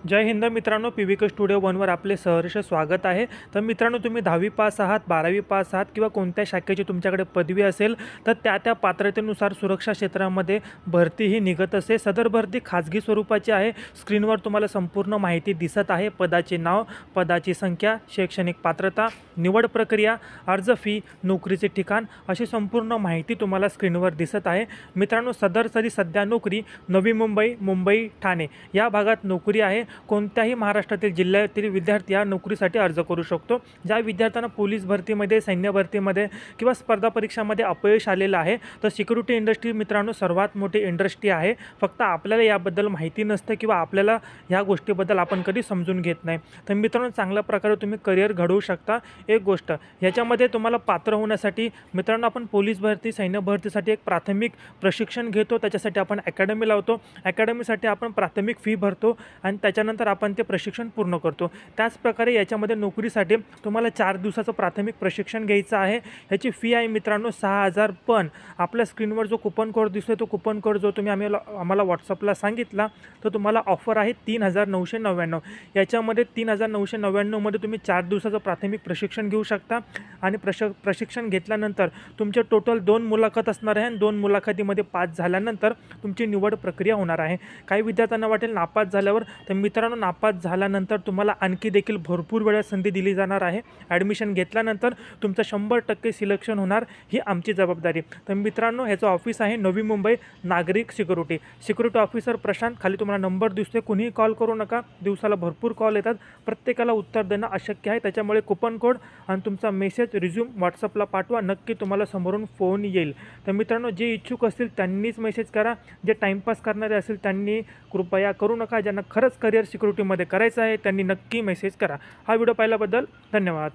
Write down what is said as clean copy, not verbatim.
जय हिंद मित्रांनो, पीव्हीके स्टुडिओ वनवर आपले सहर्ष स्वागत आहे। तर मित्रांनो, तुम्ही 10वी पास आहात, 12वी पास आहात किंवा कोणत्या शाखेची तुमच्याकडे पदवी असेल तर त्या पात्रतेनुसार सुरक्षा क्षेत्रामध्ये भरती ही निघत असते। सदर भरती खाजगी स्वरूपाची आहे। स्क्रीनवर तुम्हाला संपूर्ण माहिती दिसत आहे। पदाचे नाव, पदाची संख्या, शैक्षणिक पात्रता, निवड प्रक्रिया, अर्ज फी, नोकरीचे ठिकाण अशी संपूर्ण माहिती तुम्हाला स्क्रीनवर दिसत आहे। मित्रांनो, सध्या नोकरी नवी मुंबई, मुंबई, ठाणे या भागात नोकरी आहे। कोणत्याही महाराष्ट्रातील जिल्ह्यातील विद्यार्थी या नोकरीसाठी अर्ज करू शकतो। ज्या विद्यार्थ्यांना पोलीस भरतीमध्ये, सैन्य भरतीमध्ये किंवा स्पर्धा परीक्षांमध्ये अपयश आलेलं आहे तर सिक्युरिटी इंडस्ट्री मित्रांनो सर्वात मोठी इंडस्ट्री आहे। फक्त आपल्याला याबद्दल माहिती नसते किंवा आपल्याला ह्या गोष्टीबद्दल आपण कधी समजून घेत नाही। तर मित्रांनो, चांगल्या प्रकारे तुम्ही करिअर घडवू शकता। एक गोष्ट ह्याच्यामध्ये तुम्हाला पात्र होण्यासाठी मित्रांनो आपण पोलीस भरती, सैन्य भरतीसाठी एक प्राथमिक प्रशिक्षण घेतो। त्याच्यासाठी आपण अकॅडमी लावतो। अकॅडमीसाठी आपण प्राथमिक फी भरतो आणि त्याच्यानंतर आपण ते प्रशिक्षण पूर्ण करतो। त्याचप्रकारे याच्यामध्ये नोकरीसाठी तुम्हाला 4 दिवसाचं प्राथमिक प्रशिक्षण घ्यायचं आहे। ह्याची फी आहे मित्रांनो 6,000। पण आपल्या स्क्रीनवर जो कूपन कोड दिसतोय तो कूपन कोड जो तुम्ही आम्हाला व्हॉट्सअपला सांगितला तर तुम्हाला ऑफर आहे 3,999। याच्यामध्ये 3,999 मध्ये तुम्ही 4 दिवसाचं प्राथमिक प्रशिक्षण घेऊ शकता आणि प्रशिक्षण घेतल्यानंतर तुमचे टोटल 2 मुलाखत असणार आहे आणि 2 मुलाखतीमध्ये पास झाल्यानंतर तुमची निवड प्रक्रिया होणार आहे। काही विद्यार्थ्यांना वाटेल नापास झाल्यावर, तर मित्रांनो नापास झाल्यानंतर तुम्हाला आणखी देखील भरपूर वेळा संधी दिली जाणार आहे। ॲडमिशन घेतल्यानंतर तुमचं 100% सिलेक्शन होणार, ही आमची जबाबदारी। तर मित्रांनो, ह्याचं ऑफिस आहे नवी मुंबई, नागरिक सिक्युरिटी ऑफिसर प्रशांत। खाली तुम्हाला नंबर दिसतोय, कुणीही कॉल करू नका। दिवसाला भरपूर कॉल येतात, प्रत्येकाला उत्तर देणं अशक्य आहे। त्याच्यामुळे कूपन कोड आणि तुमचा मेसेज, रिझ्यूम व्हॉट्सअपला पाठवा, नक्की तुम्हाला समोरून फोन येईल। तर मित्रांनो, जे इच्छुक असतील त्यांनीच मेसेज करा। जे टाईमपास करणारे असेल त्यांनी कृपया करू नका। ज्यांना खरंच करिअर सिक्युरिटीमध्ये करायचं आहे त्यांनी नक्की मेसेज करा। हा व्हिडिओ पाहिल्याबद्दल धन्यवाद।